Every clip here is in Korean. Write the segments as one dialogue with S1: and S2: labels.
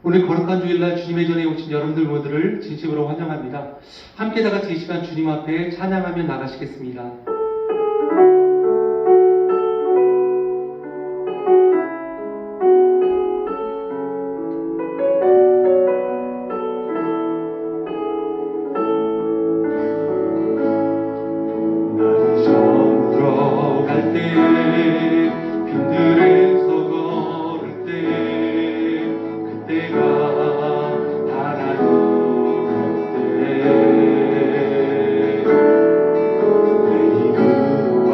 S1: 오늘 거룩한 주일날 주님의 전에 오신 여러분들 모두를 진심으로 환영합니다. 함께 다 같이 이 시간 주님 앞에 찬양하며 나가시겠습니다. 나를 저물어 갈 때, 빈들에서 걸을 때, 그때가 하나님 때, 내 힘으로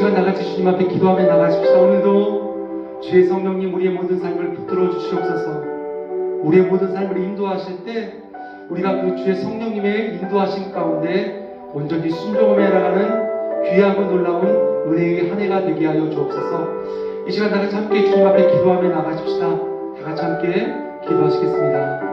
S1: 시간 나같이 주님 앞에 기도하며 나가십시다. 오늘도 주의 성령님 우리의 모든 삶을 붙들어 주시옵소서. 우리의 모든 삶을 인도하실 때 우리가 그 주의 성령님의 인도하심 가운데 온전히 순종하며 나가는 귀하고 놀라운 은혜의 한 해가 되게 하여 주옵소서. 이 시간 다같이 함께 주님 앞에 기도하며 나가십시다. 다같이 함께 기도하시겠습니다.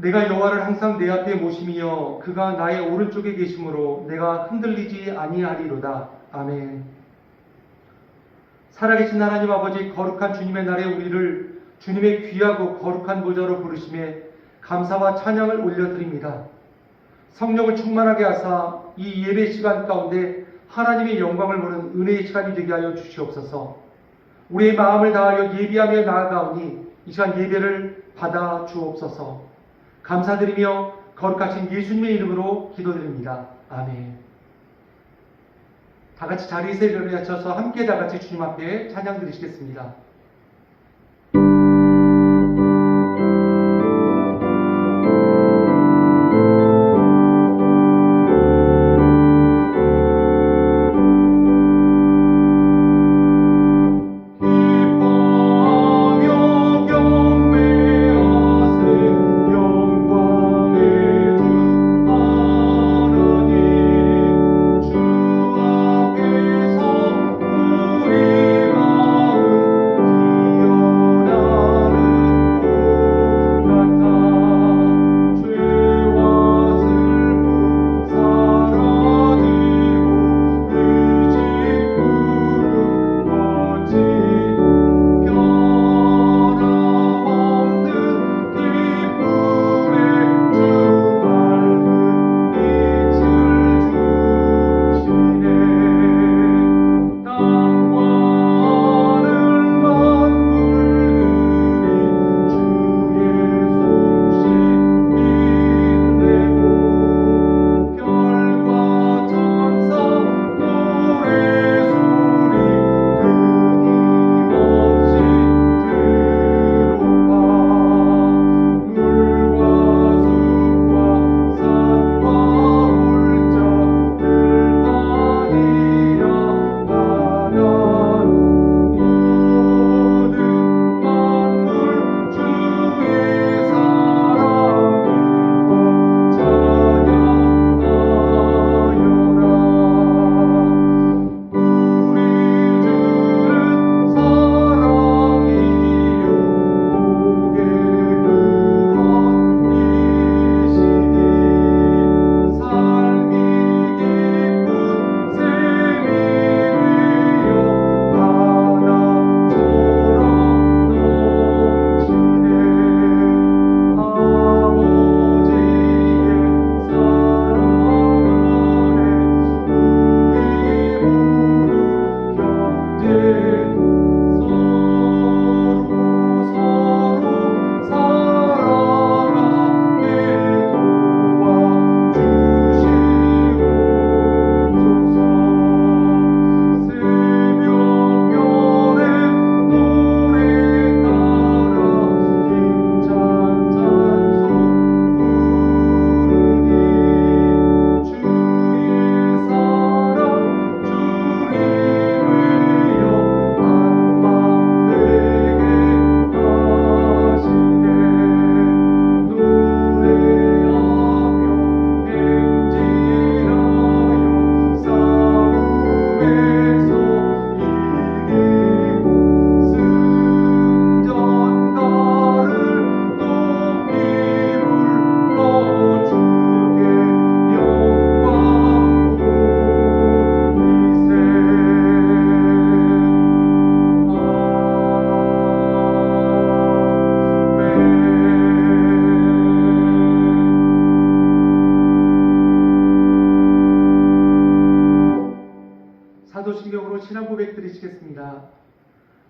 S1: 내가 여호와를 항상 내 앞에 모심이여 그가 나의 오른쪽에 계심으로 내가 흔들리지 아니하리로다. 아멘. 살아계신 하나님 아버지, 거룩한 주님의 날에 우리를 주님의 귀하고 거룩한 보좌로 부르심에 감사와 찬양을 올려드립니다. 성령을 충만하게 하사 이 예배 시간 가운데 하나님의 영광을 보는 은혜의 시간이 되게 하여 주시옵소서. 우리의 마음을 다하여 예비하며 나아가오니 이 시간 예배를 받아 주옵소서. 감사드리며 거룩하신 예수님의 이름으로 기도드립니다. 아멘. 다같이 자리에서 일어나셔서 함께 다같이 주님 앞에 찬양 드리시겠습니다.
S2: 주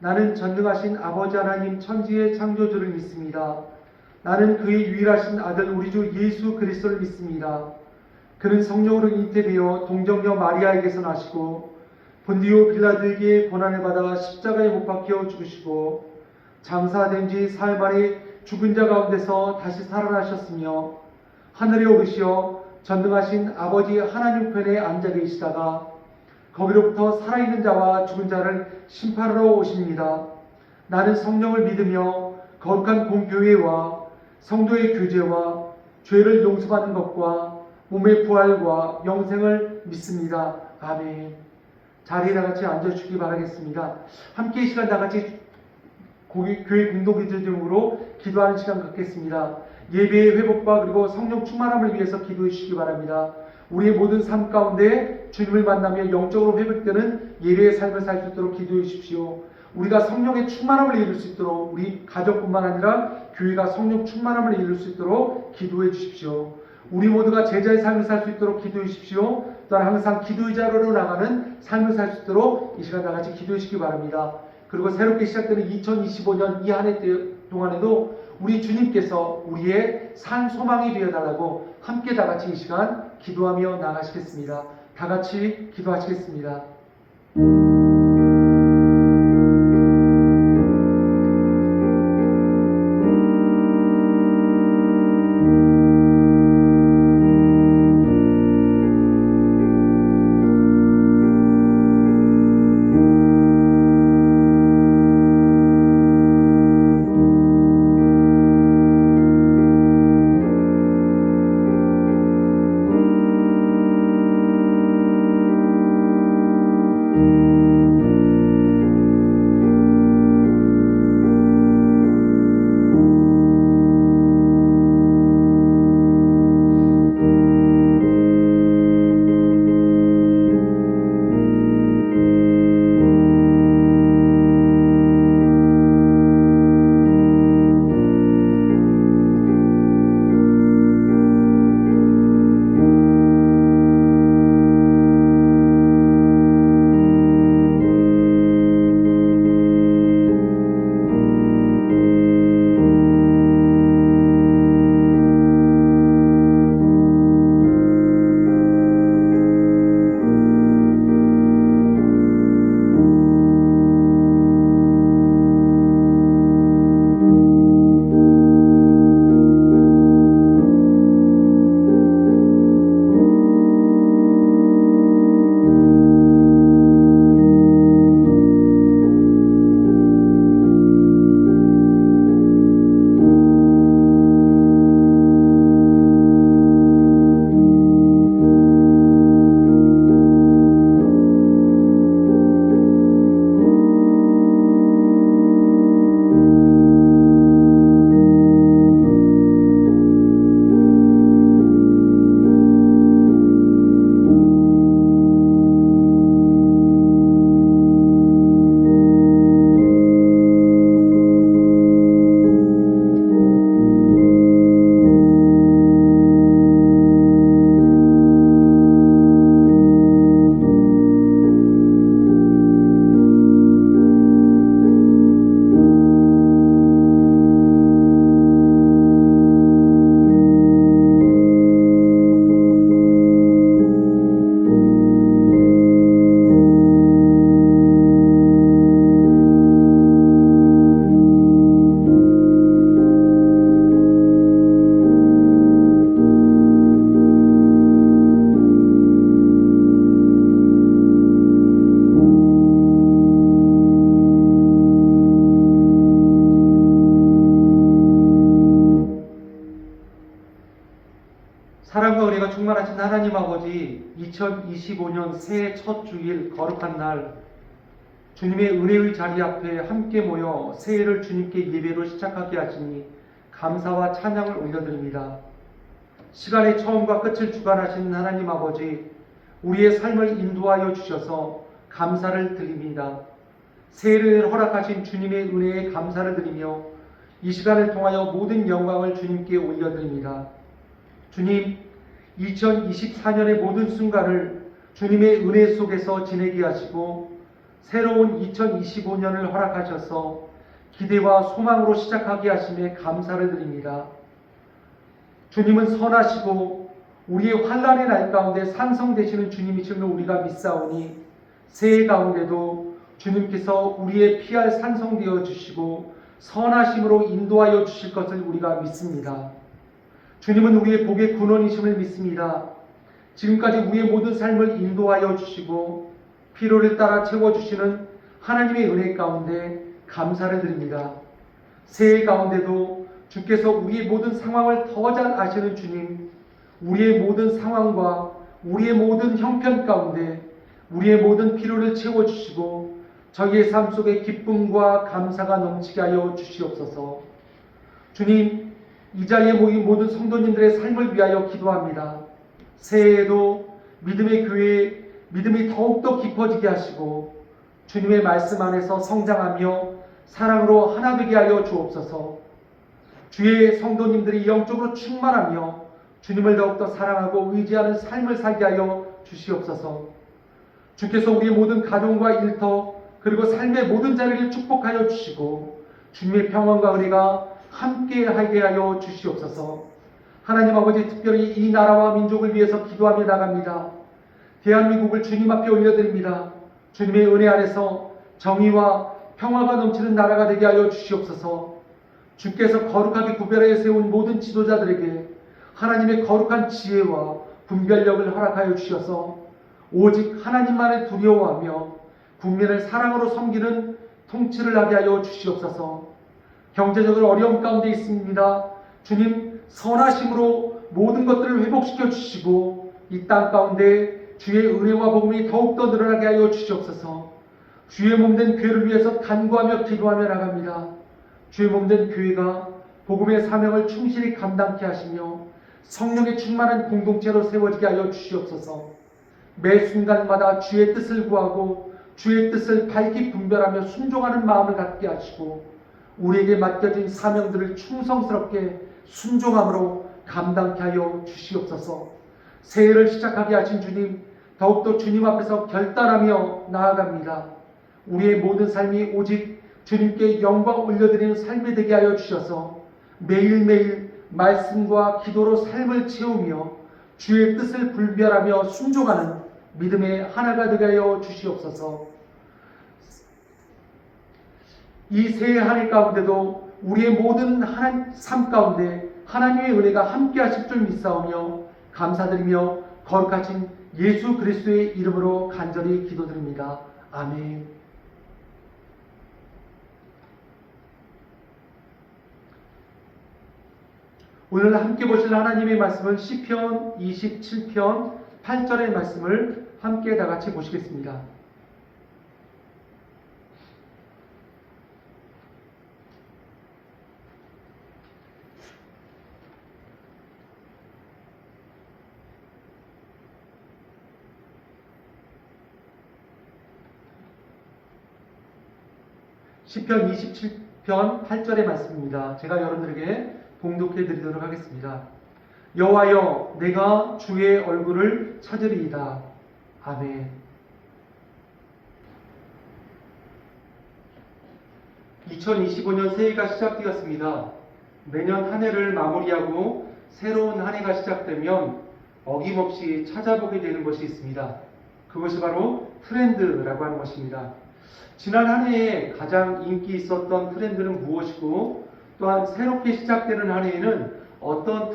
S1: 나는 전능하신 아버지 하나님 천지의 창조주를 믿습니다. 나는 그의 유일하신 아들 우리 주 예수 그리스도를 믿습니다. 그는 성령으로 잉태되어 동정녀 마리아에게서 나시고 본디오 빌라도에게 고난을 받아 십자가에 못 박혀 죽으시고 장사된 지 사흘 만에 죽은 자 가운데서 다시 살아나셨으며 하늘에 오르시어 전능하신 아버지 하나님 편에 앉아 계시다가 거기로부터 살아있는 자와 죽은 자를 심판하러 오십니다. 나는 성령을 믿으며 거룩한 공교회와 성도의 교제와 죄를 용서받는 것과 몸의 부활과 영생을 믿습니다. 아멘. 자리에 다같이 앉아주시기 바라겠습니다. 함께 이 시간 다같이 교회 공동기도 중으로 기도하는 시간 갖겠습니다. 예배의 회복과 그리고 성령 충만함을 위해서 기도해 주시기 바랍니다. 우리의 모든 삶 가운데 주님을 만나며 영적으로 회복되는 예배의 삶을 살 수 있도록 기도해 주십시오. 우리가 성령의 충만함을 이룰 수 있도록 우리 가족뿐만 아니라 교회가 성령 충만함을 이룰 수 있도록 기도해 주십시오. 우리 모두가 제자의 삶을 살 수 있도록 기도해 주십시오. 또한 항상 기도의 자로로 나가는 삶을 살 수 있도록 이 시간 다같이 기도해 주시기 바랍니다. 그리고 새롭게 시작되는 2025년 이 한 해 동안에도 우리 주님께서 우리의 산 소망이 되어달라고 함께 다같이 이 시간 기도하며 나가시겠습니다. 다같이 기도하시겠습니다. 사랑과 은혜가 충만하신 하나님 아버지, 2025년 새해 첫 주일 거룩한 날 주님의 은혜의 자리 앞에 함께 모여 새해를 주님께 예배로 시작하게 하시니 감사와 찬양을 올려드립니다. 시간의 처음과 끝을 주관하시는 하나님 아버지, 우리의 삶을 인도하여 주셔서 감사를 드립니다. 새해를 허락하신 주님의 은혜에 감사를 드리며 이 시간을 통하여 모든 영광을 주님께 올려드립니다. 주님, 2024년의 모든 순간을 주님의 은혜 속에서 지내게 하시고 새로운 2025년을 허락하셔서 기대와 소망으로 시작하게 하심에 감사를 드립니다. 주님은 선하시고 우리의 환난의 날 가운데 산성되시는 주님이심을 우리가 믿사오니 새해 가운데도 주님께서 우리의 피할 산성되어 주시고 선하심으로 인도하여 주실 것을 우리가 믿습니다. 주님은 우리의 복의 근원이심을 믿습니다. 지금까지 우리의 모든 삶을 인도하여 주시고 필요를 따라 채워주시는 하나님의 은혜 가운데 감사를 드립니다. 새해 가운데도 주께서 우리의 모든 상황을 더 잘 아시는 주님, 우리의 모든 상황과 우리의 모든 형편 가운데 우리의 모든 필요를 채워주시고 저희의 삶 속에 기쁨과 감사가 넘치게 하여 주시옵소서. 주님, 이 자리에 모인 모든 성도님들의 삶을 위하여 기도합니다. 새해에도 믿음의 교회에 믿음이 더욱더 깊어지게 하시고 주님의 말씀 안에서 성장하며 사랑으로 하나 되게 하여 주옵소서. 주의 성도님들이 영적으로 충만하며 주님을 더욱더 사랑하고 의지하는 삶을 살게 하여 주시옵소서. 주께서 우리의 모든 가정과 일터 그리고 삶의 모든 자리를 축복하여 주시고 주님의 평안과 은혜가 함께하게 하여 주시옵소서. 하나님 아버지, 특별히 이 나라와 민족을 위해서 기도하며 나갑니다. 대한민국을 주님 앞에 올려드립니다. 주님의 은혜 안에서 정의와 평화가 넘치는 나라가 되게 하여 주시옵소서. 주께서 거룩하게 구별하여 세운 모든 지도자들에게 하나님의 거룩한 지혜와 분별력을 허락하여 주셔서 오직 하나님만을 두려워하며 국민을 사랑으로 섬기는 통치를 하게 하여 주시옵소서. 경제적으로 어려움 가운데 있습니다. 주님, 선하심으로 모든 것들을 회복시켜 주시고 이 땅 가운데 주의 은혜와 복음이 더욱더 늘어나게 하여 주시옵소서. 주의 몸된 교회를 위해서 간구하며 기도하며 나갑니다. 주의 몸된 교회가 복음의 사명을 충실히 감당케 하시며 성령의 충만한 공동체로 세워지게 하여 주시옵소서. 매 순간마다 주의 뜻을 구하고 주의 뜻을 밝히 분별하며 순종하는 마음을 갖게 하시고 우리에게 맡겨진 사명들을 충성스럽게 순종함으로 감당케 하여 주시옵소서. 새해를 시작하게 하신 주님, 더욱더 주님 앞에서 결단하며 나아갑니다. 우리의 모든 삶이 오직 주님께 영광 올려드리는 삶이 되게 하여 주셔서 매일매일 말씀과 기도로 삶을 채우며 주의 뜻을 분별하며 순종하는 믿음의 하나가 되게 하여 주시옵소서. 이 새해 한 해 가운데도 우리의 모든 삶 가운데 하나님의 은혜가 함께 하실 줄 믿사오며 감사드리며 거룩하신 예수 그리스도의 이름으로 간절히 기도드립니다. 아멘. 오늘 함께 보실 하나님의 말씀은 시편 27편 8절의 말씀을 함께 다 같이 보시겠습니다. 시편 27편 8절의 말씀입니다. 제가 여러분들에게 봉독해 드리도록 하겠습니다. 여호와여, 내가 주의 얼굴을 찾으리이다. 아멘. 2025년 새해가 시작되었습니다. 매년 한 해를 마무리하고 새로운 한 해가 시작되면 어김없이 찾아보게 되는 것이 있습니다. 그것이 바로 트렌드라고 하는 것입니다. 지난 한 해에 가장 인기 있었던 트렌드는 무엇이고, 또한 새롭게 시작되는 한 해에는 어떤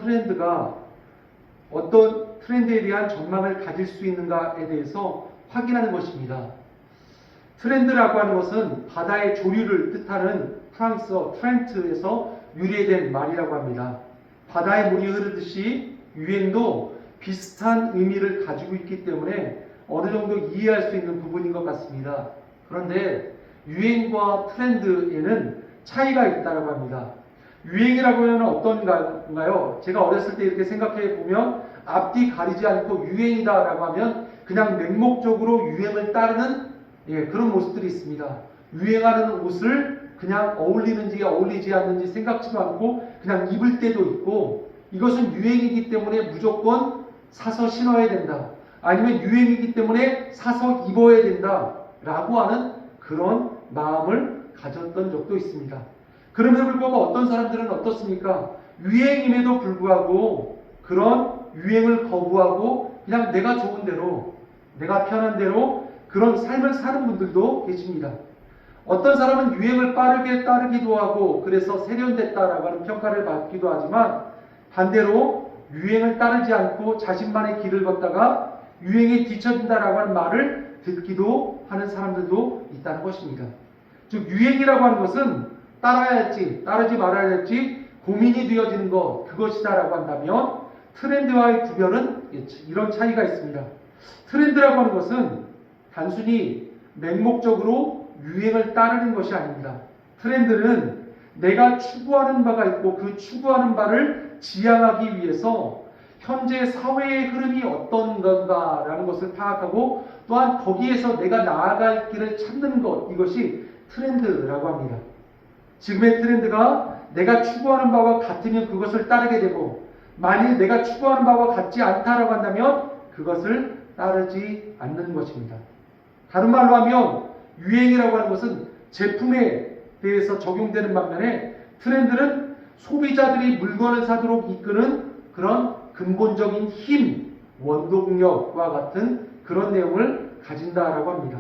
S1: 트렌드에 대한 전망을 가질 수 있는가에 대해서 확인하는 것입니다. 트렌드라고 하는 것은 바다의 조류를 뜻하는 프랑스어 트렌트에서 유래된 말이라고 합니다. 바다의 물이 흐르듯이 유행도 비슷한 의미를 가지고 있기 때문에 어느 정도 이해할 수 있는 부분인 것 같습니다. 그런데 유행과 트렌드에는 차이가 있다고 합니다. 유행이라고 하면 어떤가요? 제가 어렸을 때 이렇게 생각해 보면 앞뒤 가리지 않고 유행이다라고 하면 그냥 맹목적으로 유행을 따르는 그런 모습들이 있습니다. 유행하는 옷을 그냥 어울리는지 어울리지 않는지 생각지도 않고 그냥 입을 때도 있고, 이것은 유행이기 때문에 무조건 사서 신어야 된다, 아니면 유행이기 때문에 사서 입어야 된다 라고 하는 그런 마음을 가졌던 적도 있습니다. 그럼에도 불구하고 어떤 사람들은 어떻습니까? 유행임에도 불구하고 그런 유행을 거부하고 그냥 내가 좋은 대로, 내가 편한 대로 그런 삶을 사는 분들도 계십니다. 어떤 사람은 유행을 빠르게 따르기도 하고 그래서 세련됐다라고 하는 평가를 받기도 하지만, 반대로 유행을 따르지 않고 자신만의 길을 걷다가 유행에 뒤처진다라고 하는 말을 듣기도 하는 사람들도 있다는 것입니다. 즉 유행이라고 하는 것은 따라야 할지 따르지 말아야 할지 고민이 되어지는 것, 그것이다라고 한다면, 트렌드와의 구별은 이런 차이가 있습니다. 트렌드라고 하는 것은 단순히 맹목적으로 유행을 따르는 것이 아닙니다. 트렌드는 내가 추구하는 바가 있고 그 추구하는 바를 지향하기 위해서 현재 사회의 흐름이 어떤 건가라는 것을 파악하고 또한 거기에서 내가 나아갈 길을 찾는 것, 이것이 트렌드라고 합니다. 지금의 트렌드가 내가 추구하는 바와 같으면 그것을 따르게 되고, 만일 내가 추구하는 바와 같지 않다라고 한다면 그것을 따르지 않는 것입니다. 다른 말로 하면 유행이라고 하는 것은 제품에 대해서 적용되는 반면에, 트렌드는 소비자들이 물건을 사도록 이끄는 그런 근본적인 힘, 원동력과 같은 그런 내용을 가진다라고 합니다.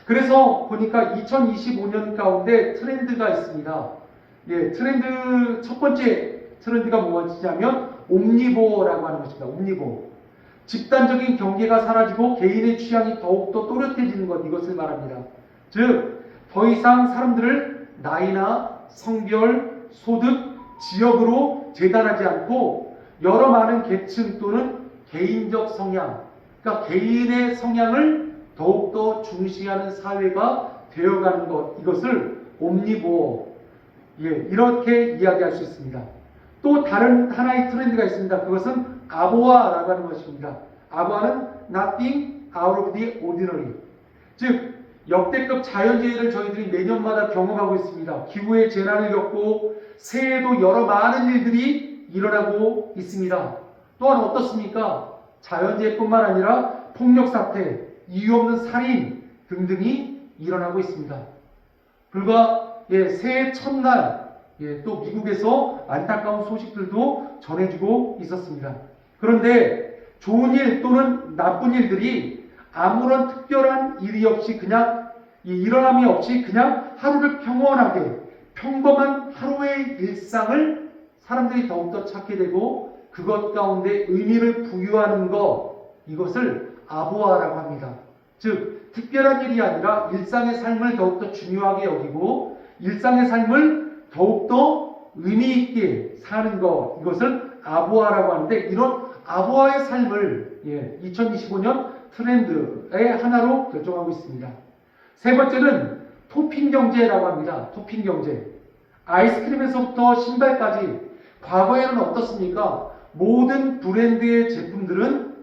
S1: 그래서 보니까 2025년 가운데 트렌드가 있습니다. 트렌드, 첫 번째 트렌드가 무엇이냐면 옴니보어라고 하는 것입니다. 옴니보어. 집단적인 경계가 사라지고 개인의 취향이 더욱더 또렷해지는 것, 이것을 말합니다. 즉, 더 이상 사람들을 나이나 성별, 소득, 지역으로 재단하지 않고 여러 많은 계층 또는 개인적 성향, 그러니까 개인의 성향을 더욱더 중시하는 사회가 되어가는 것, 이것을 옴니보어, 이렇게 이야기할 수 있습니다. 또 다른 하나의 트렌드가 있습니다. 그것은 아보아라고 하는 것입니다. 아보아는 nothing out of the ordinary, 즉 역대급 자연재해를 저희들이 매년마다 경험하고 있습니다. 기후의 재난을 겪고 새해에도 여러 많은 일들이 일어나고 있습니다. 또한 어떻습니까? 자연재해뿐만 아니라 폭력사태, 이유 없는 살인 등등이 일어나고 있습니다. 불과 새해 첫날 또 미국에서 안타까운 소식들도 전해지고 있었습니다. 그런데 좋은 일 또는 나쁜 일들이 아무런 특별한 일이 없이 그냥 일어남이 없이 그냥 하루를 평온하게 평범한 하루의 일상을 사람들이 더욱더 찾게 되고 그것 가운데 의미를 부여하는 것, 이것을 아보아라고 합니다. 즉 특별한 일이 아니라 일상의 삶을 더욱더 중요하게 여기고 일상의 삶을 더욱더 의미 있게 사는 것, 이것을 아보아라고 하는데, 이런 아보아의 삶을 2025년 트렌드의 하나로 결정하고 있습니다. 세 번째는 토핑 경제라고 합니다. 토핑 경제. 아이스크림에서부터 신발까지 과거에는 어떻습니까? 모든 브랜드의 제품들은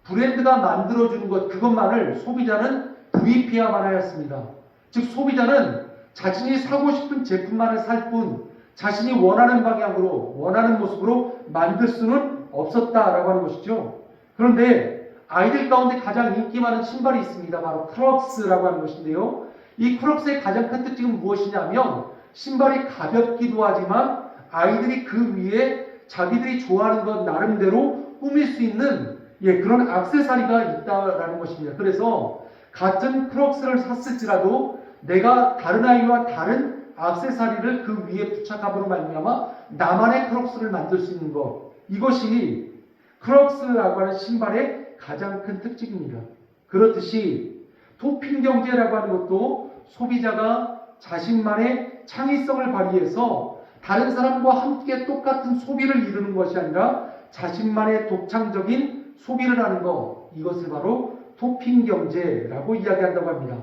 S1: 브랜드가 만들어주는 것, 그것만을 소비자는 구입해야만 하였습니다. 즉 소비자는 자신이 사고 싶은 제품만을 살 뿐 자신이 원하는 방향으로 원하는 모습으로 만들 수는 없었다라고 하는 것이죠. 그런데 아이들 가운데 가장 인기 많은 신발이 있습니다. 바로 크록스라고 하는 것인데요. 이 크록스의 가장 큰 특징은 무엇이냐면 신발이 가볍기도 하지만 아이들이 그 위에 자기들이 좋아하는 것 나름대로 꾸밀 수 있는 그런 액세서리가 있다라는 것입니다. 그래서 같은 크록스를 샀을지라도 내가 다른 아이와 다른 액세서리를 그 위에 부착함으로 말미암아 나만의 크록스를 만들 수 있는 것, 이것이 크록스라고 하는 신발의 가장 큰 특징입니다. 그렇듯이 토핑 경제라고 하는 것도 소비자가 자신만의 창의성을 발휘해서 다른 사람과 함께 똑같은 소비를 이루는 것이 아니라 자신만의 독창적인 소비를 하는 것, 이것을 바로 토핑 경제라고 이야기한다고 합니다.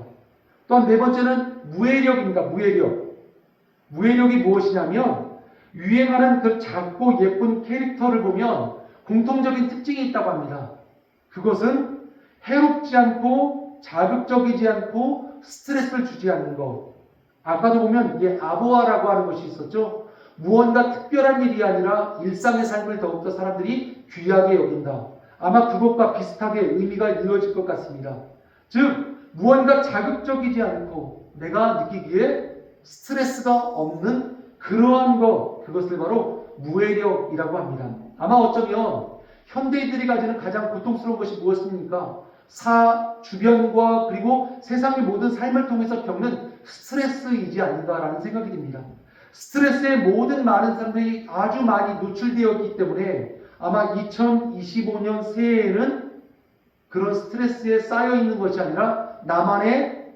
S1: 또한 네 번째는 무해력입니다. 무해력이 무엇이냐면 유행하는 그 작고 예쁜 캐릭터를 보면 공통적인 특징이 있다고 합니다. 그것은 해롭지 않고 자극적이지 않고 스트레스를 주지 않는 것. 아까도 보면 아보아라고 하는 것이 있었죠. 무언가 특별한 일이 아니라 일상의 삶을 더욱더 사람들이 귀하게 여긴다. 아마 그것과 비슷하게 의미가 이루어질 것 같습니다. 즉 무언가 자극적이지 않고 내가 느끼기에 스트레스가 없는 그러한 그것을 바로 무해력이라고 합니다. 아마 어쩌면 현대인들이 가지는 가장 고통스러운 것이 무엇입니까? 주변과 그리고 세상의 모든 삶을 통해서 겪는 스트레스이지 않는가라는 생각이 듭니다. 스트레스에 모든 많은 사람들이 아주 많이 노출되었기 때문에 아마 2025년 새해에는 그런 스트레스에 쌓여 있는 것이 아니라 나만의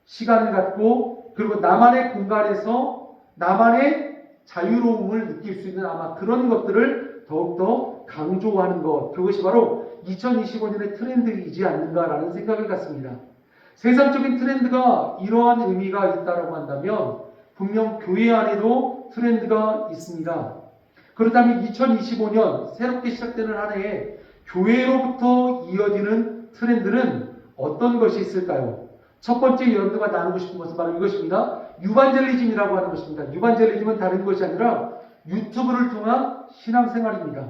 S1: 시간을 갖고 그리고 나만의 공간에서 나만의 자유로움을 느낄 수 있는 아마 그런 것들을 더욱더 강조하는 것, 그것이 바로 2025년의 트렌드이지 않는가라는 생각을 갖습니다. 세상적인 트렌드가 이러한 의미가 있다고 한다면 분명 교회 안에도 트렌드가 있습니다. 그렇다면 2025년 새롭게 시작되는 한 해에 교회로부터 이어지는 트렌드는 어떤 것이 있을까요? 첫 번째 여러분들과 나누고 싶은 것은 바로 이것입니다. 유반젤리즘이라고 하는 것입니다. 유반젤리즘은 다른 것이 아니라 유튜브를 통한 신앙생활입니다.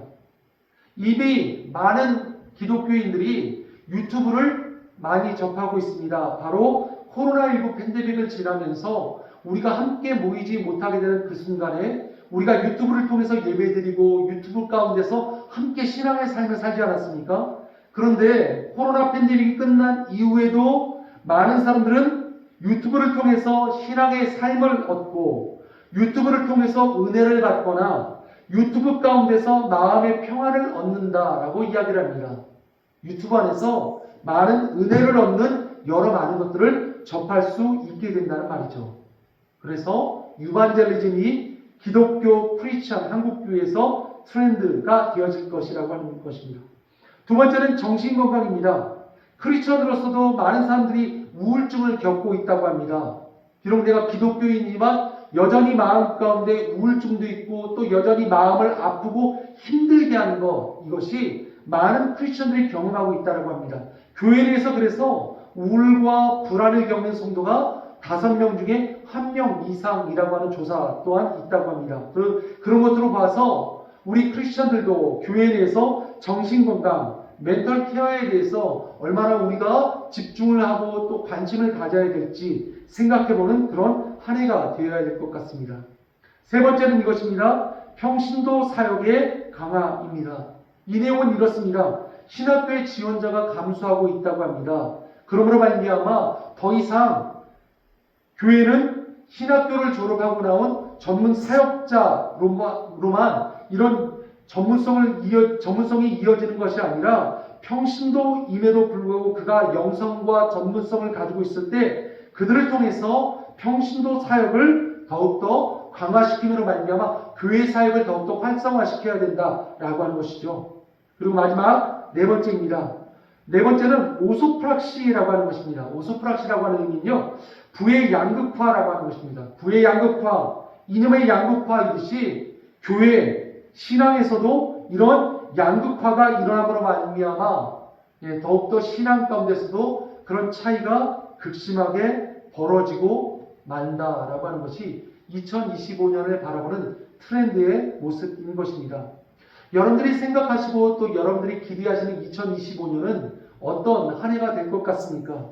S1: 이미 많은 기독교인들이 유튜브를 많이 접하고 있습니다. 바로 코로나19 팬데믹을 지나면서 우리가 함께 모이지 못하게 되는 그 순간에 우리가 유튜브를 통해서 예배드리고 유튜브 가운데서 함께 신앙의 삶을 살지 않았습니까? 그런데 코로나 팬데믹이 끝난 이후에도 많은 사람들은 유튜브를 통해서 신앙의 삶을 얻고 유튜브를 통해서 은혜를 받거나 유튜브 가운데서 마음의 평안을 얻는다라고 이야기를 합니다. 유튜브 안에서 많은 은혜를 얻는 여러 많은 것들을 접할 수 있게 된다는 말이죠. 그래서 유반젤리즘이 기독교 프리치한 한국교회에서 트렌드가 되어질 것이라고 하는 것입니다. 두 번째는 정신건강입니다. 크리스천으로서도 많은 사람들이 우울증을 겪고 있다고 합니다. 비록 내가 기독교인이지만 여전히 마음 가운데 우울증도 있고 또 여전히 마음을 아프고 힘들게 하는 것, 이것이 많은 크리스천들이 경험하고 있다고 합니다. 교회 내에서 그래서 우울과 불안을 겪는 성도가 5명 중에 1명 이상이라고 하는 조사 또한 있다고 합니다. 그런 것으로 봐서 우리 크리스천들도 교회 내에서 정신건강, 멘털 케어에 대해서 얼마나 우리가 집중을 하고 또 관심을 가져야 될지 생각해보는 그런 한 해가 되어야 될 것 같습니다. 세 번째는 이것입니다. 평신도 사역의 강화입니다. 이 내용은 이렇습니다. 신학교의 지원자가 감소하고 있다고 합니다. 그러므로 말미암아 더 이상 교회는 신학교를 졸업하고 나온 전문 사역자로만 이런 전문성이 이어지는 것이 아니라 평신도임에도 불구하고 그가 영성과 전문성을 가지고 있을 때 그들을 통해서 평신도 사역을 더욱더 강화시킴으로 말미암아 교회 사역을 더욱더 활성화시켜야 된다라고 하는 것이죠. 그리고 마지막 네 번째입니다. 네 번째는 오소프락시라고 하는 것입니다. 오소프락시라고 하는 의미는요, 부의 양극화라고 하는 것입니다. 부의 양극화, 이념의 양극화이듯이 교회, 신앙에서도 이런 양극화가 일어남으로 말미암아 더욱더 신앙 가운데서도 그런 차이가 극심하게 벌어지고 만다라고 하는 것이 2025년을 바라보는 트렌드의 모습인 것입니다. 여러분들이 생각하시고 또 여러분들이 기대하시는 2025년은 어떤 한 해가 될 것 같습니까?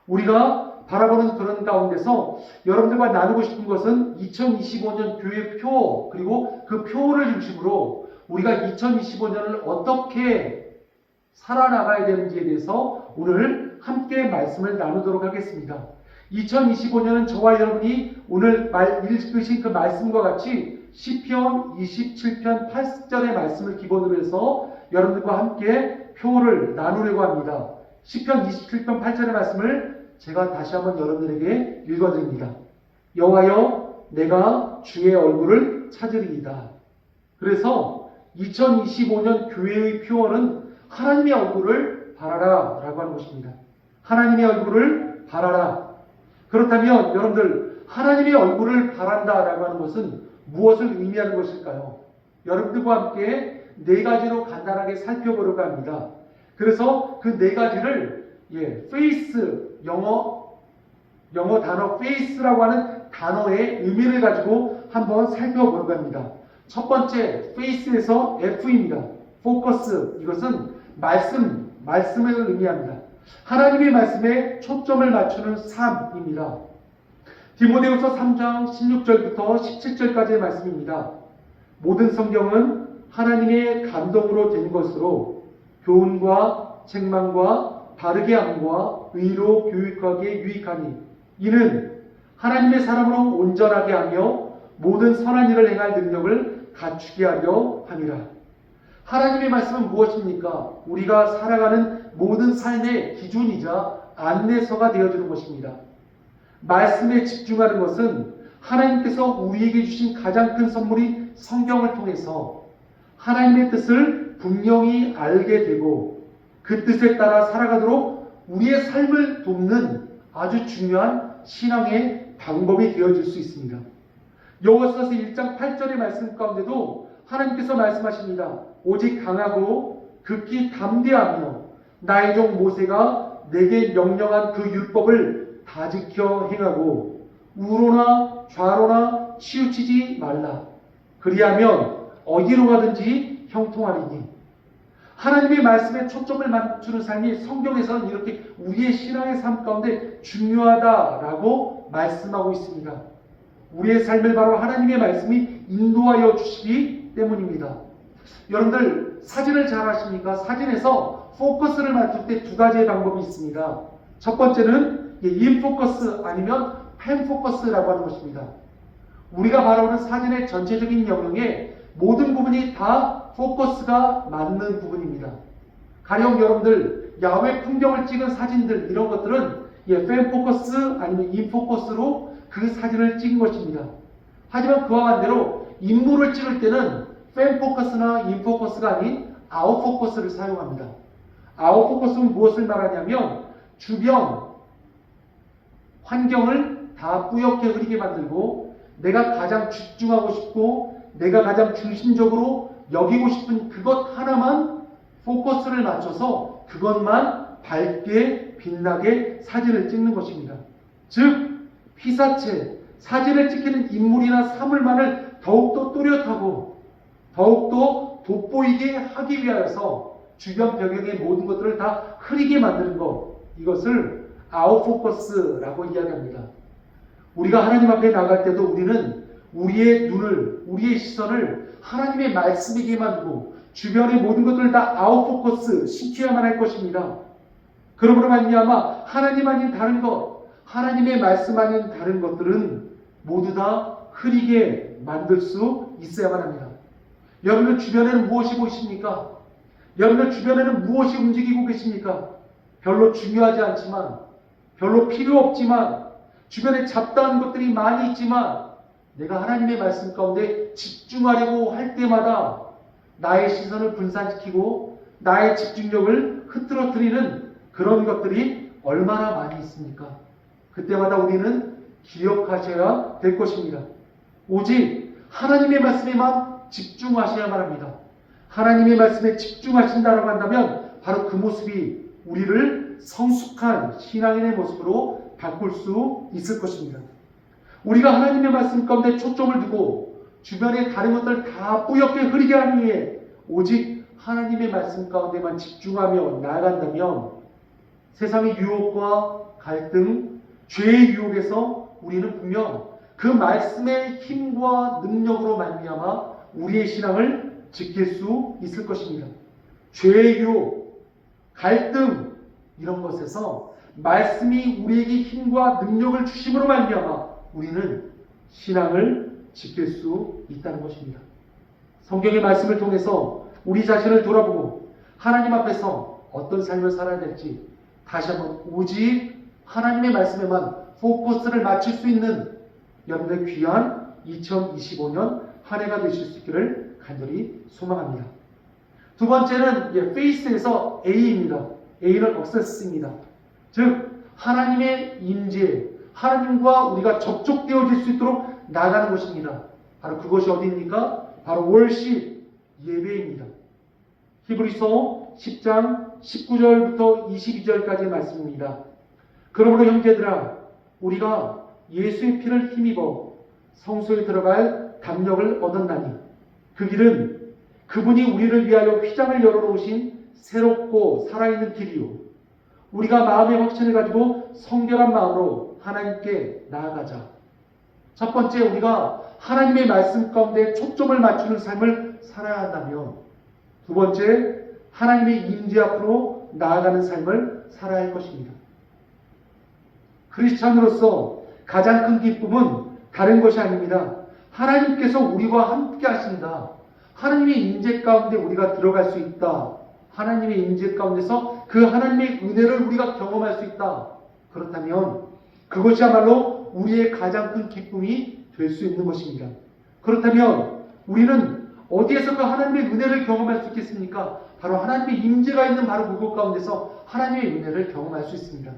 S1: 우리가 바라보는 그런 가운데서 여러분들과 나누고 싶은 것은 2025년 교회 표, 그리고 그 표를 중심으로 우리가 2025년을 어떻게 살아나가야 되는지에 대해서 오늘 함께 말씀을 나누도록 하겠습니다. 2025년은 저와 여러분이 오늘 읽으신 그 말씀과 같이 시편 27편 8절의 말씀을 기본으로 해서 여러분들과 함께 표를 나누려고 합니다. 시편 27편 8절의 말씀을 제가 다시 한번 여러분들에게 읽어드립니다. 여호와여, 내가 주의 얼굴을 찾으리이다. 그래서 2025년 교회의 표어는 하나님의 얼굴을 바라라 라고 하는 것입니다. 하나님의 얼굴을 바라라. 그렇다면 여러분들, 하나님의 얼굴을 바란다라고 하는 것은 무엇을 의미하는 것일까요? 여러분들과 함께 네 가지로 간단하게 살펴보려고 합니다. 그래서 그 네 가지를 face, 영어 단어 face라고 하는 단어의 의미를 가지고 한번 살펴보려고 합니다. 첫 번째, face에서 F입니다. focus, 이것은 말씀을 의미합니다. 하나님의 말씀에 초점을 맞추는 삶입니다. 디모데후서 3장 16절부터 17절까지의 말씀입니다. 모든 성경은 하나님의 감동으로 된 것으로 교훈과 책망과 바르게 함과 의로 교육하기에 유익하니 이는 하나님의 사람으로 온전하게 하며 모든 선한 일을 행할 능력을 갖추게 하려 함이라. 하나님의 말씀은 무엇입니까? 우리가 살아가는 모든 삶의 기준이자 안내서가 되어주는 것입니다. 말씀에 집중하는 것은 하나님께서 우리에게 주신 가장 큰 선물인 성경을 통해서 하나님의 뜻을 분명히 알게 되고 그 뜻에 따라 살아가도록 우리의 삶을 돕는 아주 중요한 신앙의 방법이 되어질 수 있습니다. 여호와서 1장 8절의 말씀 가운데도 하나님께서 말씀하십니다. 오직 강하고 극히 담대하며 나의 종 모세가 내게 명령한 그 율법을 다 지켜 행하고 우로나 좌로나 치우치지 말라. 그리하면 어디로 가든지 형통하리니. 하나님의 말씀에 초점을 맞추는 삶이 성경에서는 이렇게 우리의 신앙의 삶 가운데 중요하다라고 말씀하고 있습니다. 우리의 삶을 바로 하나님의 말씀이 인도하여 주시기 때문입니다. 여러분들 사진을 잘 아십니까? 사진에서 포커스를 맞출 때 두 가지의 방법이 있습니다. 첫 번째는 인포커스 아니면 펜포커스라고 하는 것입니다. 우리가 바라보는 사진의 전체적인 영역에 모든 부분이 다 포커스가 맞는 부분입니다. 가령 여러분들 야외 풍경을 찍은 사진들 이런 것들은 펜포커스 아니면 인포커스로 그 사진을 찍은 것입니다. 하지만 그와 반대로 인물을 찍을 때는 펜포커스나 인포커스가 아닌 아웃포커스를 사용합니다. 아웃포커스는 무엇을 말하냐면 주변 환경을 다 뿌옇게 흐리게 만들고 내가 가장 집중하고 싶고 내가 가장 중심적으로 여기고 싶은 그것 하나만 포커스를 맞춰서 그것만 밝게 빛나게 사진을 찍는 것입니다. 즉 피사체, 사진을 찍히는 인물이나 사물만을 더욱더 또렷하고 더욱더 돋보이게 하기 위하여서 주변 배경의 모든 것들을 다 흐리게 만드는 것, 이것을 아웃포커스라고 이야기합니다. 우리가 하나님 앞에 나갈 때도 우리는 우리의 눈을, 우리의 시선을 하나님의 말씀에게만 두고 주변의 모든 것들을 다 아웃포커스 시켜야만 할 것입니다. 그러므로 말미암아 하나님 아닌 다른 것, 하나님의 말씀 아닌 다른 것들은 모두 다 흐리게 만들 수 있어야만 합니다. 여러분들 주변에는 무엇이 보이십니까? 여러분들 주변에는 무엇이 움직이고 계십니까? 별로 중요하지 않지만, 별로 필요 없지만, 주변에 잡다한 것들이 많이 있지만 내가 하나님의 말씀 가운데 집중하려고 할 때마다 나의 시선을 분산시키고 나의 집중력을 흐트러뜨리는 그런 것들이 얼마나 많이 있습니까? 그때마다 우리는 기억하셔야 될 것입니다. 오직 하나님의 말씀에만 집중하셔야만 합니다. 하나님의 말씀에 집중하신다고 한다면 바로 그 모습이 우리를 성숙한 신앙인의 모습으로 바꿀 수 있을 것입니다. 우리가 하나님의 말씀 가운데 초점을 두고 주변의 다른 것들 다 뿌옇게 흐리게 하기 위해 오직 하나님의 말씀 가운데만 집중하며 나아간다면 세상의 유혹과 갈등, 죄의 유혹에서 우리는 분명 그 말씀의 힘과 능력으로 말미암아 우리의 신앙을 지킬 수 있을 것입니다. 죄의 유혹, 갈등 이런 것에서 말씀이 우리에게 힘과 능력을 주심으로 말미암아 우리는 신앙을 지킬 수 있다는 것입니다. 성경의 말씀을 통해서 우리 자신을 돌아보고 하나님 앞에서 어떤 삶을 살아야 될지 다시 한번 오직 하나님의 말씀에만 포커스를 맞출 수 있는 여러분의 귀한 2025년 한 해가 되실 수 있기를 간절히 소망합니다. 두 번째는 페이스에서 A입니다. A는 억세스입니다. 즉 하나님의 임재, 하나님과 우리가 접촉되어질 수 있도록 나가는 것입니다. 바로 그것이 어디입니까? 바로 월십, 예배입니다. 히브리서 10장 19절부터 22절까지의 말씀입니다. 그러므로 형제들아 우리가 예수의 피를 힘입어 성소에 들어갈 담력을 얻었나니 그 길은 그분이 우리를 위하여 휘장을 열어놓으신 새롭고 살아있는 길이요 우리가 마음의 확신을 가지고 성결한 마음으로 하나님께 나아가자. 첫 번째, 우리가 하나님의 말씀 가운데 초점을 맞추는 삶을 살아야 한다면, 두 번째, 하나님의 임재 앞으로 나아가는 삶을 살아야 할 것입니다. 크리스찬으로서 가장 큰 기쁨은 다른 것이 아닙니다. 하나님께서 우리와 함께 하신다. 하나님의 임재 가운데 우리가 들어갈 수 있다. 하나님의 임재 가운데서 그 하나님의 은혜를 우리가 경험할 수 있다. 그렇다면 그것이야말로 우리의 가장 큰 기쁨이 될 수 있는 것입니다. 그렇다면 우리는 어디에서 그 하나님의 은혜를 경험할 수 있겠습니까? 바로 하나님의 임재가 있는 바로 그곳 가운데서 하나님의 은혜를 경험할 수 있습니다.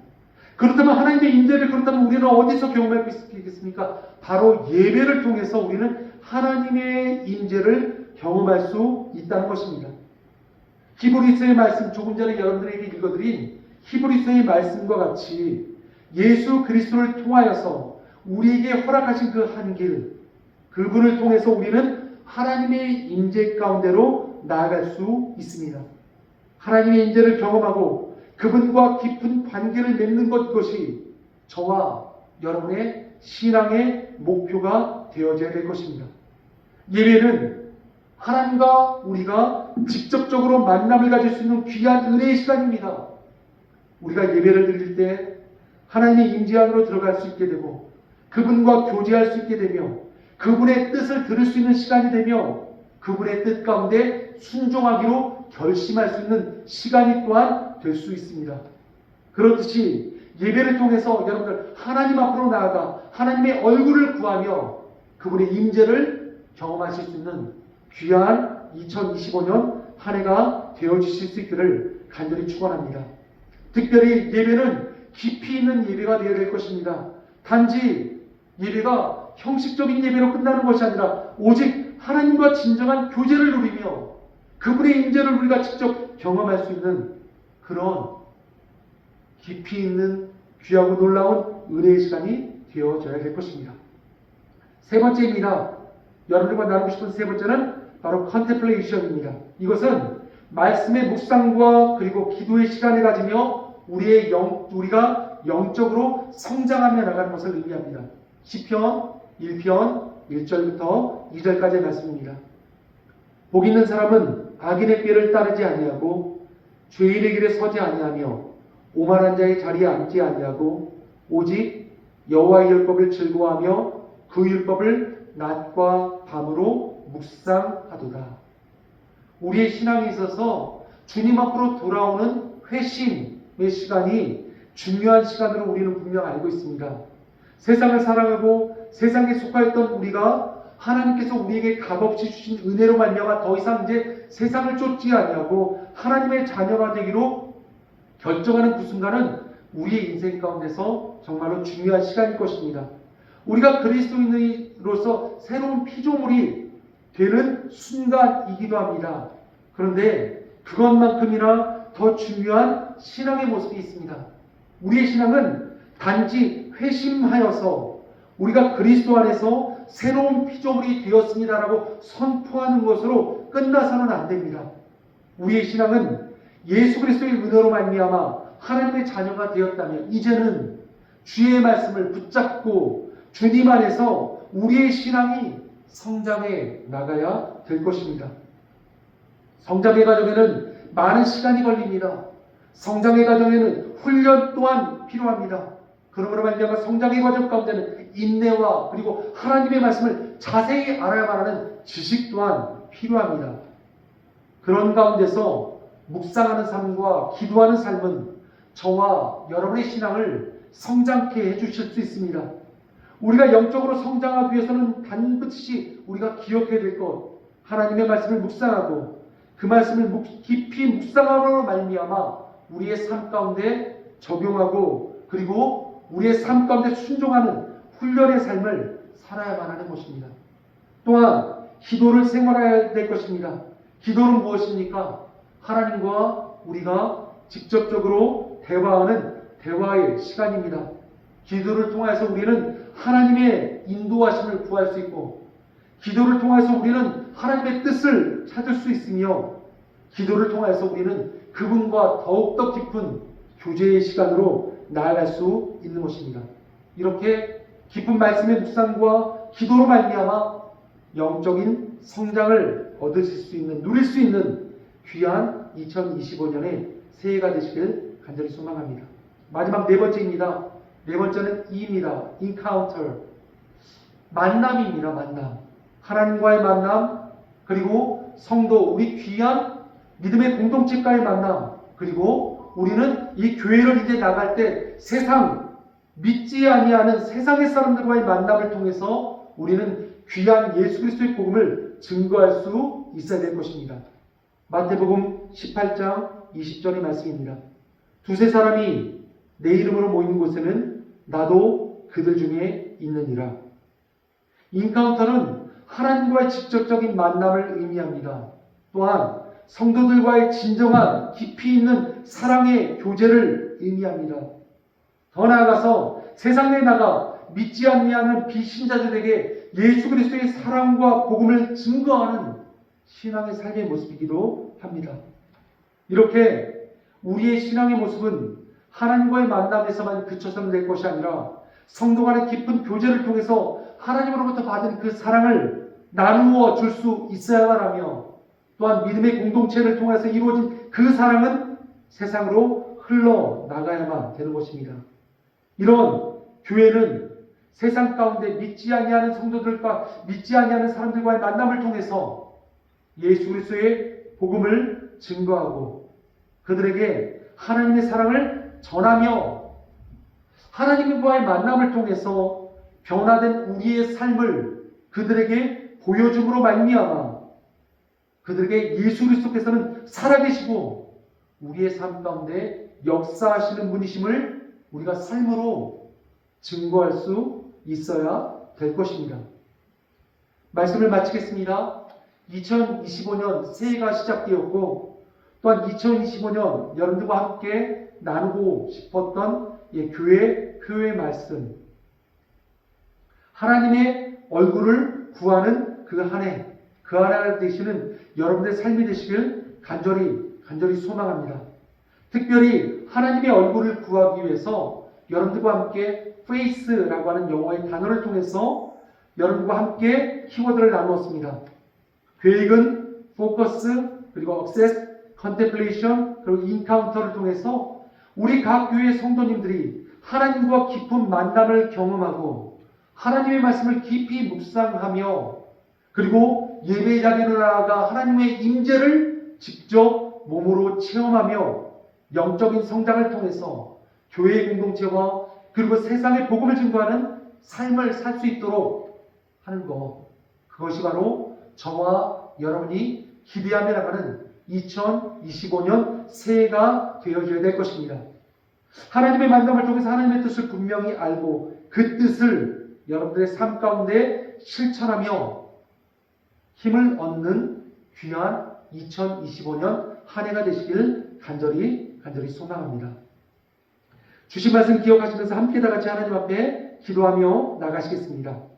S1: 그렇다면 하나님의 임재를 그렇다면 우리는 어디서 경험할 수 있겠습니까? 바로 예배를 통해서 우리는 하나님의 임재를 경험할 수 있다는 것입니다. 히브리서의 말씀, 조금 전에 여러분들에게 읽어드린 히브리서의 말씀과 같이 예수 그리스도를 통하여서 우리에게 허락하신 그 한 길, 그분을 통해서 우리는 하나님의 임재 가운데로 나아갈 수 있습니다. 하나님의 임재를 경험하고 그분과 깊은 관계를 맺는 것이 저와 여러분의 신앙의 목표가 되어져야 될 것입니다. 예배는 하나님과 우리가 직접적으로 만남을 가질 수 있는 귀한 은혜의 시간입니다. 우리가 예배를 드릴 때 하나님의 임재 안으로 들어갈 수 있게 되고 그분과 교제할 수 있게 되며 그분의 뜻을 들을 수 있는 시간이 되며 그분의 뜻 가운데 순종하기로 결심할 수 있는 시간이 또한 될 수 있습니다. 그렇듯이 예배를 통해서 여러분들 하나님 앞으로 나아가 하나님의 얼굴을 구하며 그분의 임재를 경험하실 수 있는 귀한 2025년 한 해가 되어주실 수 있기를 간절히 축원합니다. 특별히 예배는 깊이 있는 예배가 되어야 될 것입니다. 단지 예배가 형식적인 예배로 끝나는 것이 아니라 오직 하나님과 진정한 교제를 누리며 그분의 임재를 우리가 직접 경험할 수 있는 그런 깊이 있는 귀하고 놀라운 은혜의 시간이 되어져야 될 것입니다. 세 번째입니다. 여러분들과 나누고 싶은 세 번째는 바로 컨템플레이션입니다. 이것은 말씀의 묵상과 그리고 기도의 시간을 가지며 우리가 영적으로 성장하며 나가는 것을 의미합니다. 시편 1편 1절부터 2절까지의 말씀입니다. 복 있는 사람은 악인의 꾀를 따르지 아니하고 죄인의 길에 서지 아니하며 오만한 자의 자리에 앉지 아니하고 오직 여호와의 율법을 즐거워하며 그 율법을 낮과 밤으로 묵상하도다. 우리의 신앙에 있어서 주님 앞으로 돌아오는 회심의 시간이 중요한 시간으로 우리는 분명 알고 있습니다. 세상을 사랑하고 세상에 속하였던 우리가 하나님께서 우리에게 값없이 주신 은혜로 말미암아 더 이상 이제 세상을 쫓지 아니하고 하나님의 자녀가 되기로 결정하는 그 순간은 우리의 인생 가운데서 정말로 중요한 시간일 것입니다. 우리가 그리스도인으로서 새로운 피조물이 되는 순간이기도 합니다. 그런데 그것만큼이나 더 중요한 신앙의 모습이 있습니다. 우리의 신앙은 단지 회심하여서 우리가 그리스도 안에서 새로운 피조물이 되었습니다라고 선포하는 것으로 끝나서는 안 됩니다. 우리의 신앙은 예수 그리스도의 은혜로 말미암아 하나님의 자녀가 되었다면 이제는 주의 말씀을 붙잡고 주님 안에서 우리의 신앙이 성장해 나가야 될 것입니다. 성장의 과정에는 많은 시간이 걸립니다. 성장의 과정에는 훈련 또한 필요합니다. 그러므로 말미암아 성장의 과정 가운데는 인내와 그리고 하나님의 말씀을 자세히 알아야만 하는 지식 또한 필요합니다. 그런 가운데서 묵상하는 삶과 기도하는 삶은 저와 여러분의 신앙을 성장케 해주실 수 있습니다. 우리가 영적으로 성장하기 위해서는 반드시 우리가 기억해야 될 것, 하나님의 말씀을 묵상하고 그 말씀을 깊이 묵상함으로 말미암아 우리의 삶 가운데 적용하고 그리고 우리의 삶 가운데 순종하는 훈련의 삶을 살아야만 하는 것입니다. 또한 기도를 생활해야 될 것입니다. 기도는 무엇입니까? 하나님과 우리가 직접적으로 대화하는 대화의 시간입니다. 기도를 통해서 우리는 하나님의 인도하심을 구할 수 있고 기도를 통해서 우리는 하나님의 뜻을 찾을 수 있으며 기도를 통해서 우리는 그분과 더욱더 깊은 교제의 시간으로 나아갈 수 있는 것입니다. 이렇게 깊은 말씀의 묵상과 기도로 말미암아 영적인 성장을 얻으실 수 있는, 누릴 수 있는 귀한 2025년의 새해가 되시길 간절히 소망합니다. 마지막 네 번째입니다. 네 번째는 E입니다. Encounter. 만남입니다. 만남. 하나님과의 만남, 그리고 성도, 우리 귀한 믿음의 공동체과의 만남, 그리고 우리는 이 교회를 이제 나갈 때 세상, 믿지 아니하는 세상의 사람들과의 만남을 통해서 우리는 귀한 예수 그리스도의 복음을 증거할 수 있어야 될 것입니다. 마태복음 18장 20절의 말씀입니다. 두세 사람이 내 이름으로 모이는 곳에는 나도 그들 중에 있느니라. 인카운터는 하나님과의 직접적인 만남을 의미합니다. 또한 성도들과의 진정한 깊이 있는 사랑의 교제를 의미합니다. 더 나아가서 세상에 나가 믿지 아니하는 비신자들에게 예수 그리스도의 사랑과 복음을 증거하는 신앙의 삶의 모습이기도 합니다. 이렇게 우리의 신앙의 모습은 하나님과의 만남에서만 그쳐서는 될 것이 아니라 성도 간의 깊은 교제를 통해서 하나님으로부터 받은 그 사랑을 나누어 줄 수 있어야만 하며, 또한 믿음의 공동체를 통해서 이루어진 그 사랑은 세상으로 흘러나가야만 되는 것입니다. 이런 교회는 세상 가운데 믿지 아니하는 성도들과 믿지 아니하는 사람들과의 만남을 통해서 예수 그리스도의 복음을 증거하고 그들에게 하나님의 사랑을 전하며 하나님과의 만남을 통해서 변화된 우리의 삶을 그들에게 보여줌으로 말미암아 그들에게 예수 그리스도께서는 살아계시고 우리의 삶 가운데 역사하시는 분이심을 우리가 삶으로 증거할 수 있어야 될 것입니다. 말씀을 마치겠습니다. 2025년 새해가 시작되었고 또한 2025년 여러분들과 함께 나누고 싶었던 교회 표의 말씀, 하나님의 얼굴을 구하는 그 한 해, 그 하나가 되시는 여러분들의 삶이 되시길 간절히 소망합니다. 특별히 하나님의 얼굴을 구하기 위해서 여러분들과 함께 face라고 하는 영어의 단어를 통해서 여러분과 함께 키워드를 나누었습니다. 계획은 focus, 그리고 access, contemplation, 그리고 encounter를 통해서 우리 각 교회의 성도님들이 하나님과 깊은 만남을 경험하고 하나님의 말씀을 깊이 묵상하며 그리고 예배 자리로 나아가 하나님의 임재를 직접 몸으로 체험하며 영적인 성장을 통해서 교회의 공동체와 그리고 세상의 복음을 증거하는 삶을 살 수 있도록 하는 것, 그것이 바로 저와 여러분이 기대하며 나가는 2025년 새해가 되어줘야 될 것입니다. 하나님의 만남을 통해서 하나님의 뜻을 분명히 알고 그 뜻을 여러분들의 삶 가운데 실천하며 힘을 얻는 귀한 2025년 한 해가 되시길 간절히 소망합니다. 주신 말씀 기억하시면서 함께 다 같이 하나님 앞에 기도하며 나가시겠습니다.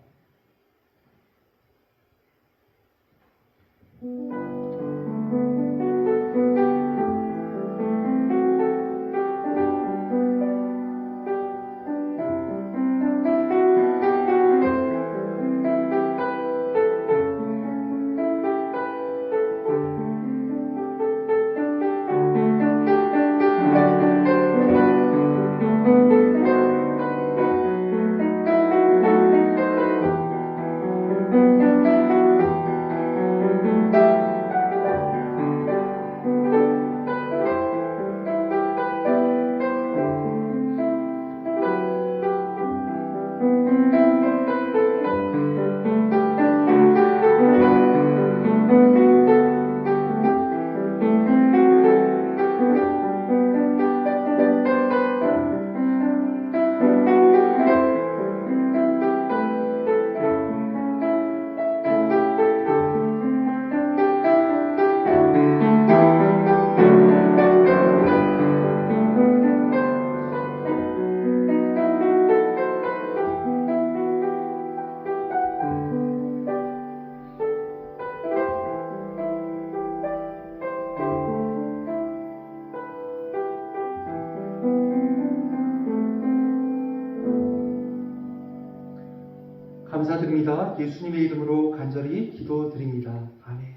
S1: 감사드립니다. 예수님의 이름으로 간절히 기도드립니다. 아멘.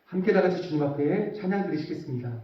S1: 함께 다 같이 주님 앞에 찬양 드리시겠습니다.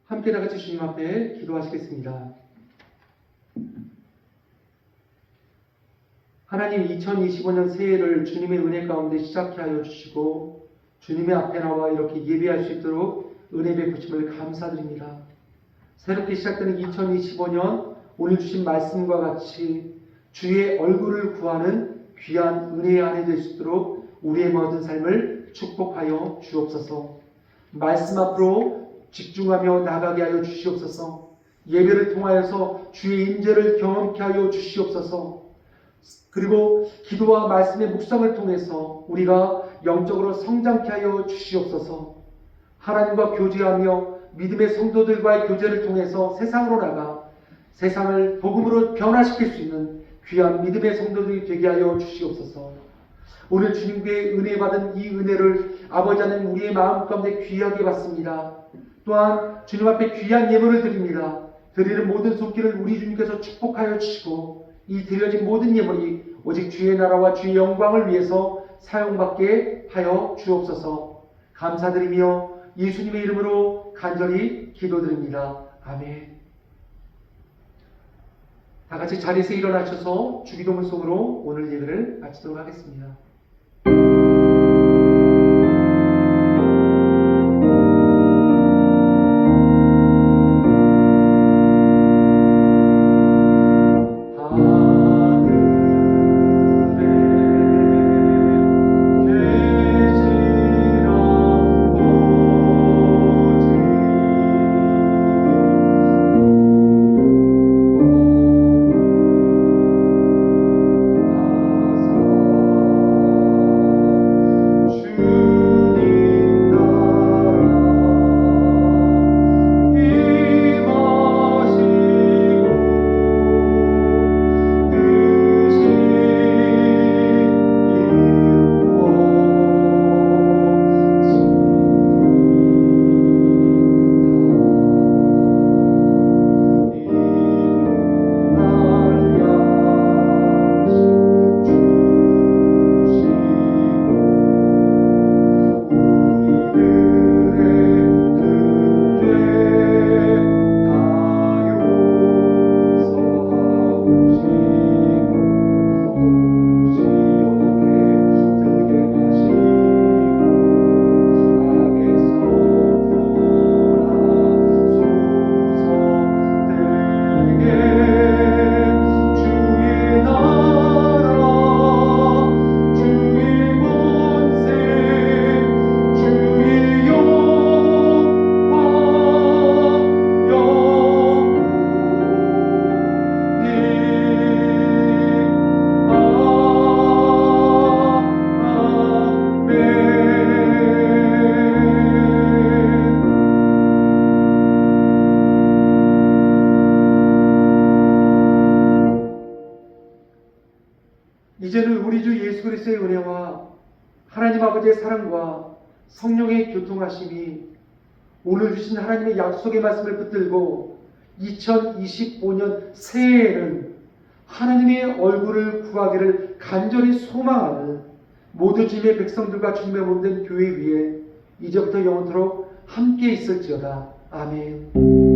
S1: 함께 다 같이 주님 앞에 기도하시겠습니다. 하나님, 2025년 새해를 주님의 은혜 가운데 시작케 하여 주시고 주님의 앞에 나와 이렇게 예배할 수 있도록 은혜 베푸심을 감사드립니다. 새롭게 시작되는 2025년, 오늘 주신 말씀과 같이 주의 얼굴을 구하는 귀한 은혜의 한 해 될 수 있도록 우리의 모든 삶을 축복하여 주옵소서. 말씀 앞으로 집중하며 나가게 하여 주시옵소서. 예배를 통하여서 주의 임재를 경험케 하여 주시옵소서. 그리고 기도와 말씀의 묵상을 통해서 우리가 영적으로 성장케 하여 주시옵소서. 하나님과 교제하며 믿음의 성도들과의 교제를 통해서 세상으로 나가 세상을 복음으로 변화시킬 수 있는 귀한 믿음의 성도들이 되게 하여 주시옵소서. 오늘 주님께 은혜 받은 이 은혜를 아버지 하나님 우리의 마음 가운데 귀하게 받습니다. 또한 주님 앞에 귀한 예물을 드립니다. 드리는 모든 손길을 우리 주님께서 축복하여 주시고 이 드려진 모든 예물이 오직 주의 나라와 주의 영광을 위해서 사용받게 하여 주옵소서. 감사드리며 예수님의 이름으로 간절히 기도드립니다. 아멘. 다 같이 자리에서 일어나셔서 주기도문 속으로 오늘 예배를 마치도록 하겠습니다. 아버지의 사랑과 성령의 교통하심이 오늘 주신 하나님의 약속의 말씀을 붙들고 2025년 새해에는 하나님의 얼굴을 구하기를 간절히 소망하는 모두 주님의 백성들과 주님의 몸된 교회 위에 이제부터 영원토록 함께 있을지어다. 아멘.